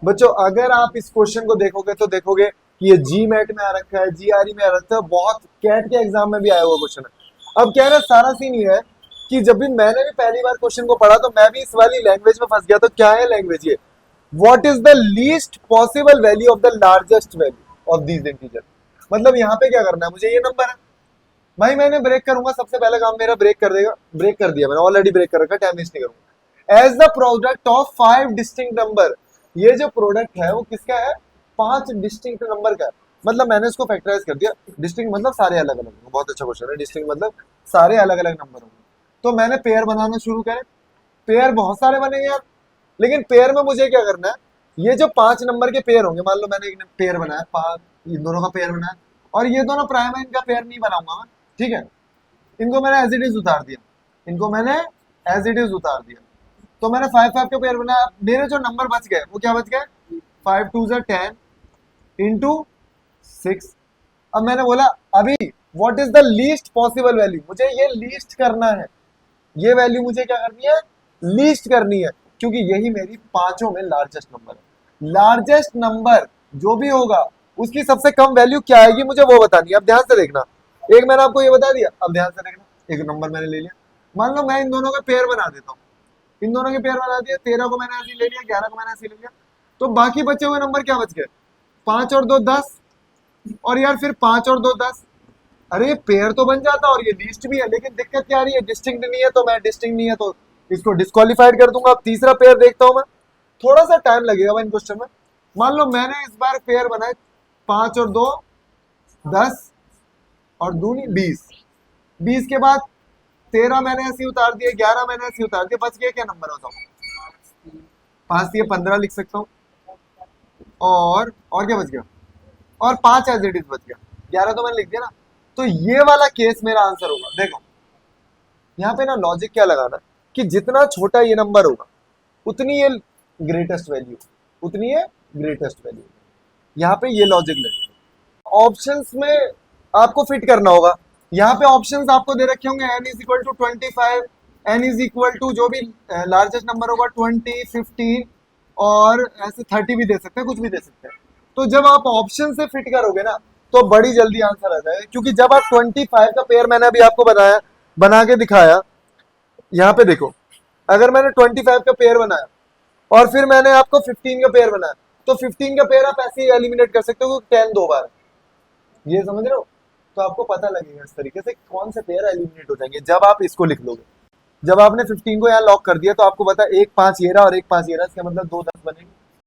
बच्चों अगर आप इस क्वेश्चन को देखोगे तो देखोगे कि ये जी मैट में आ रखा है, जीआरई में आ रखा है, बहुत कैट के एग्जाम में भी आया हुआ क्वेश्चन है। अब क्या है ना, सारा सीन ये है कि जब भी मैंने भी पहली बार क्वेश्चन को पढ़ा तो मैं भी इस वाली लैंग्वेज में फंस गया। तो क्या है लैंग्वेज ये, what is the least possible value of the largest value of these integer. मतलब यहाँ पे क्या करना है, मुझे ये नंबर है भाई, मैंने ब्रेक करूंगा, सबसे पहला काम मेरा ब्रेक कर देगा, ब्रेक कर दिया मैंने, ऑलरेडी ब्रेक कर रखा, टाइम वेस्ट नहीं करूंगा। As the product of 5 distinct number, ये जो प्रोडक्ट है वो किसका है, 5 डिस्टिंक्ट नंबर का है। मतलब मैंने इसको फैक्टराइज कर दिया, डिस्टिंक्ट मतलब सारे अलग अलग होंगे, बहुत अच्छा क्वेश्चन है, डिस्टिंक्ट मतलब सारे अलग अलग नंबर होंगे। तो मैंने पेयर बनाना शुरू करें, पेयर बहुत सारे बनेंगे यार, लेकिन पेयर में मुझे क्या करना है, ये जो 5 नंबर के पेयर होंगे, मान लो मैंने एक पेयर बनाया 5, इन दोनों का पेयर बनाया, और ये दोनों प्राइम है, इनका पेयर नहीं बनाऊंगा मैं, ठीक है। इनको मैंने एज इट इज उतार दिया, इनको मैंने एज इट इज उतार दिया। तो मैंने 5 5 के पेयर बनाया, मेरे जो नंबर बच गए वो क्या बच गए, 5 2 10 इंटू 6। अब मैंने बोला अभी what is the least possible value, मुझे ये लीस्ट करना है, ये वैल्यू मुझे क्या करनी है, लीस्ट करनी है, क्योंकि यही मेरी पांचों में लार्जेस्ट नंबर है। लार्जेस्ट नंबर जो भी होगा उसकी सबसे कम वैल्यू क्या आएगी मुझे वो बतानी है। अब ध्यान से देखना, एक मैंने आपको ये बता दिया, अब ध्यान से देखना, एक नंबर मैंने ले लिया, मान लो मैं इन दोनों का पेयर बना देता हूँ, इन दोनों के पेयर बना दिया, 13 को मैंने ऐसे ले लिया, 11 को मैंने ऐसे ले लिया, तो बाकी बचे हुए नंबर क्या बच गए, 5 और 2 10, और यार फिर 5 और 2 10, अरे पेयर तो बन जाता और ये लिस्ट भी है, लेकिन दिक्कत क्या आ रही है, डिस्टिंक्ट नहीं है, तो मैं डिस्टिंक्ट नहीं है तो इसको डिस्क्वालीफाइड कर दूंगा। अब तीसरा पेयर देखता हूं मैं, थोड़ा सा टाइम लगेगा इन क्वेश्चन में। मान लो मैंने इस बार पेयर बनाए 5 और 2 10 और दूनी 20, 20 के बाद 13 मैंने ऐसे उतार दिए, 11 मैंने ऐसे उतार दिए, बच गया क्या नंबर बताओ, 5 दिए 15 लिख सकता हूँ, और क्या बच गया, और 5 एज इट इज बच गया, 11 तो मैंने लिख दिया ना। तो ये वाला केस मेरा आंसर होगा। देखो यहाँ पे ना लॉजिक क्या लगाना कि जितना छोटा ये नंबर होगा उतनी ये ग्रेटेस्ट वैल्यू, उतनी ये ग्रेटेस्ट वैल्यू, यहाँ पे ये लॉजिक लगेगा। ऑप्शंस में आपको फिट करना होगा, यहाँ पे ऑप्शंस आपको दे रखे होंगे n is equal to 25, n is equal to जो भी लार्जेस्ट नंबर होगा 20 15, और ऐसे 30 भी दे सकते हैं, कुछ भी दे सकते हैं। तो जब आप ऑप्शन से फिट करोगे ना तो बड़ी जल्दी आंसर आ जाएगा, क्योंकि जब आप 25 का पेयर मैंने अभी आपको बनाया, बना के दिखाया, यहाँ पे देखो, अगर मैंने 25 का पेयर बनाया और फिर मैंने आपको 15 का पेयर बनाया, तो 15 का पेयर आप ऐसे ही एलिमिनेट कर सकते हो, 10 दो बार, ये समझ रहे हो। तो आपको पता लगेगा इस तरीके से कौन से पेयर एलिमिनेट हो जाएंगे जब आप इसको लिख लोगे। जब आपने 15 को यहाँ लॉक कर दिया तो आपको पता है एक 5 ये रहा और एक 5 ये रहा, इसका मतलब 2 10 बनेंगे।